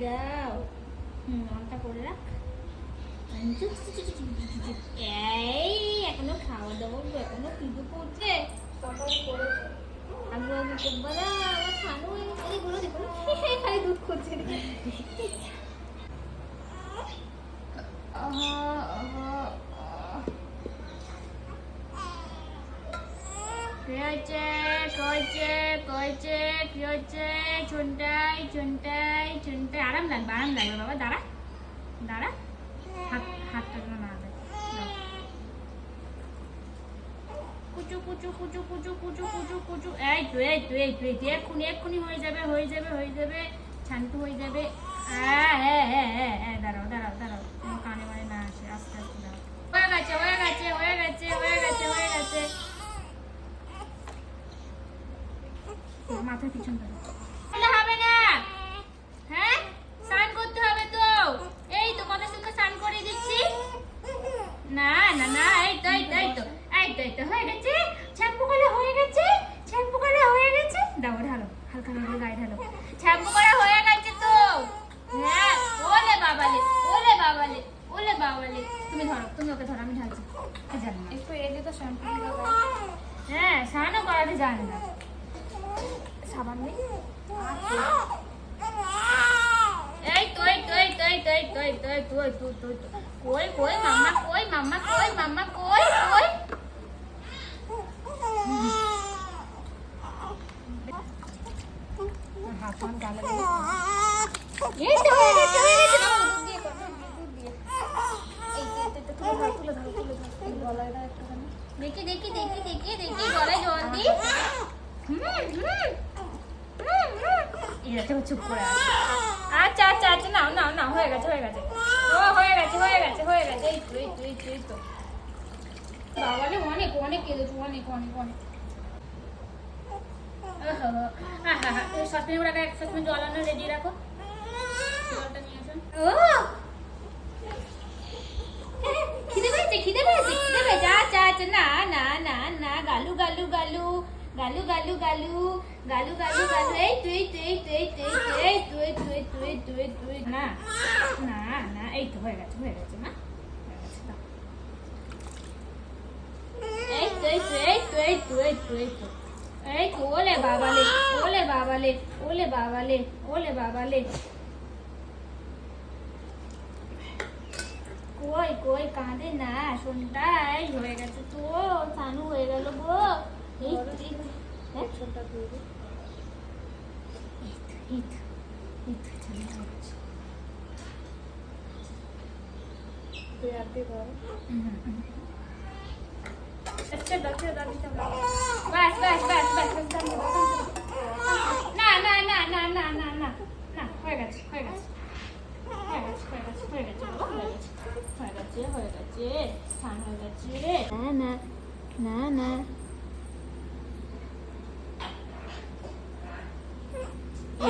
দাও। অনটা করে রাখ। এই এখনো খাওয়া দাওয়া এখনো পিজু করছে। আগে আগে বলা আমার খানো এগুলো দেখো খালি দুধ করছে। কি হয়েছে কি হয়েছে? চুনটাই আরাম লাগবে বাবা। দাঁড়া হাতটা না দেয়। কুচু এই তো এক্ষুনি হয়ে যাবে শান্ত হয়ে যাবে। হ্যাঁ দাঁড়াও কানে মানে না আসে। আস্তে দাঁড়াও। হয়ে গেছে মাথার পিছন হবে না। হ্যাঁ স্নান করতে হবে তো। এই তো কথা শুনে স্নান করে দিচ্ছি। না এই তো হয়ে গেছে। শ্যাম্পু করা হয়ে গেছে। দাও ঢালো হালকা গায়ে ঢালো। শ্যাম্পু করা হয়ে গেছে তো। হ্যাঁ ওলে বাবালে তুমি ওকে ধরো আমি ঢালছি। জানি না একটু এলে তো শ্যাম্পু। হ্যাঁ স্নানও করাতে জানে না। সাবান নেই। এই তো কই মাম্মা কই হাফান গালে এই তো হয়ে গেছে দুধ দিয়ে তুলে ধরো গলাটা একটুখানি দেখি গলায় জল দি। এরাতে চুপ করে আছে। আচ্ছা না হয়ে গেছে এই তো বাবালে অনেক কেঁদেছো অনেক সসপ্যানে জল আনো রেডি রাখো। জলটা নিয়ে আসুন। ও খিদে পেয়েছে আচ্ছা না গালু এই তুই না এই তো হয়ে গেছে না এই তো ওলে বাবালে কই কাঁদে না শোনটাই হয়ে গেছে তো। সানু হয়ে গেল গো। এই ছোটটা হয়ে গেছে স্নান হয়ে গেছে। না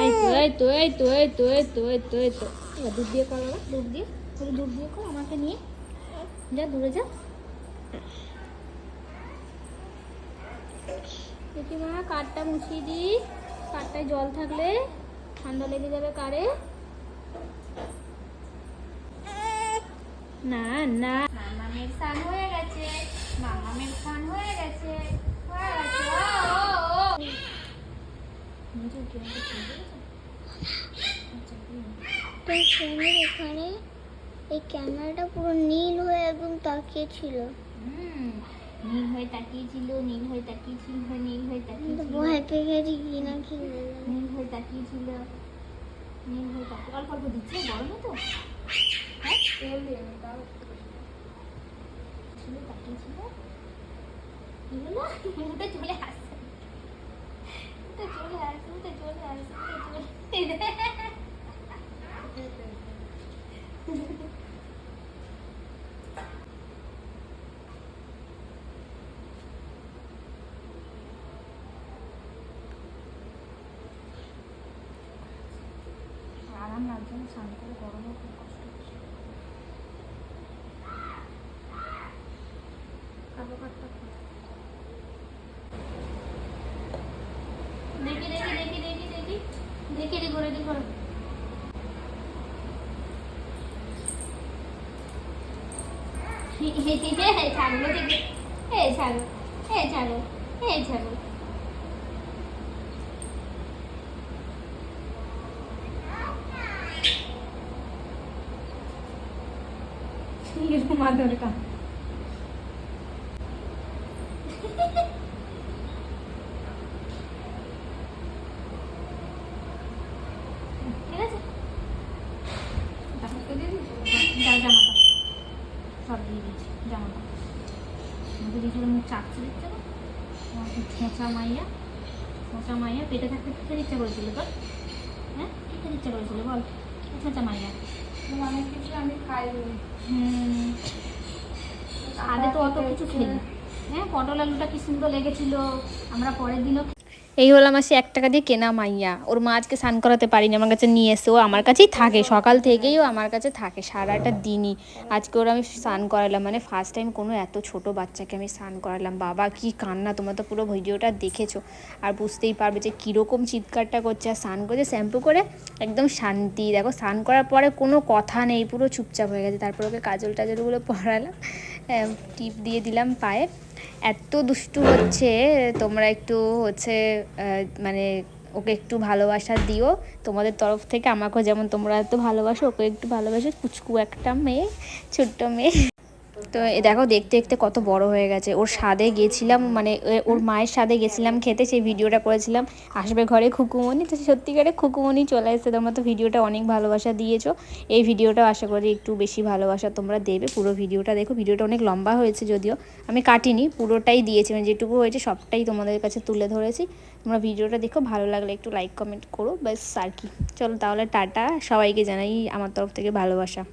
এই তো দুধ দিয়ে করো দুধ দিয়ে করো আমাকে নিয়ে যা দূরে যা। দেখি মা কাঠটা মুছিয়ে দি। কাঠটায় জল থাকলে ঠান্ডা লেগে যাবে কারে। না মামামের স্নান হয়ে গেছে। এখানে এই ক্যামেরাটা পুরো নীল হয়ে একদম তাকিয়েছিল। নীল হয়ে তাকিয়েছিল ভয় পেয়ে গেছি কি না কি নীল হয়ে তাকিয়েছিল অল্প দিচ্ছে গরমে তো। হ্যাঁ তেল দিয়ে তাও তাকিয়েছিল মুখে চলে আসছে আরাম লাগছে না স্নান করে। গরমে খুব কষ্ট হচ্ছে। কালো কাঠটা দেখি করে ছাগল থেকে ছাগল ছাগল ছাগল মাদরটা ঠিক আছে জামাটা সব দিয়ে দিয়েছি জামাটা আমাকে দিয়েছিল মুখ চাপছে দেখতে না ছোঁচা মাইয়া পেটে থাকতে খেতে ইচ্ছা করেছিল তোর হ্যাঁ খেতে ইচ্ছা করেছিল বল ছোঁচা মাইয়া অনেক কিছু আমি খাই আগে তো অত কিছু খেলি হ্যাঁ পটল আলুটা কি সুন্দর লেগেছিল আমরা পরের দিনও এই হলো আমার সে 1 টাকা দিয়ে কেনা মাইয়া। ওর মা আজকে স্নান করাতে পারিনি, আমার কাছে নিয়ে এসে ও আমার কাছেই থাকে, সকাল থেকেই ও আমার কাছে থাকে সারাটা দিনই। আজকে ওর আমি স্নান করালাম, মানে ফার্স্ট টাইম কোনো এত ছোট বাচ্চাকে আমি স্নান করালাম। বাবা কি কান্না, তোমরা তো পুরো ভিডিওটা দেখেছো আর বুঝতেই পারবে যে কীরকম চিৎকারটা করছে। আর স্নান করে শ্যাম্পু করে একদম শান্তি, দেখো স্নান করার পরে কোনো কথা নেই, পুরো চুপচাপ হয়ে গেছে। তারপর ওকে কাজল টাজলগুলো পরালাম, টিপ দিয়ে দিলাম পায়ে। এত দুষ্টু হচ্ছে, তোমরা একটু হচ্ছে মানে ওকে একটু ভালোবাসা দিও তোমাদের তরফ থেকে, আমাকেও যেমন তোমরা এত ভালোবাসো ওকে একটু ভালোবাসো। কুচকু একটা মেয়ে, ছোট্ট মেয়ে। তো দেখো দেখতে দেখতে কত বড় হয়ে গেছে। ওর স্বাদে গেছিলাম, মানে ওর মায়ের স্বাদে গেছিলাম খেতে, সেই ভিডিওটা করেছিলাম। আসবে ঘরে খুকুমণি, তো সত্যিকারে খুকুমণি চলে এসেছে। তোমরা তো ভিডিওটা অনেক ভালোবাসা দিয়েছো, এই ভিডিওটাও আশা করি একটু বেশি ভালোবাসা তোমরা দেবে। পুরো ভিডিওটা দেখো, ভিডিওটা অনেক লম্বা হয়েছে, যদিও আমি কাটিনি, পুরোটাই দিয়েছি, মানে যেটুকু হয়েছে সবটাই তোমাদের কাছে তুলে ধরেছি। তোমরা ভিডিওটা দেখো, ভালো লাগলে একটু লাইক কমেন্ট করো, ব্যাস আর কি। চলো তাহলে টাটা, সবাইকে জানাই আমার তরফ থেকে ভালোবাসা।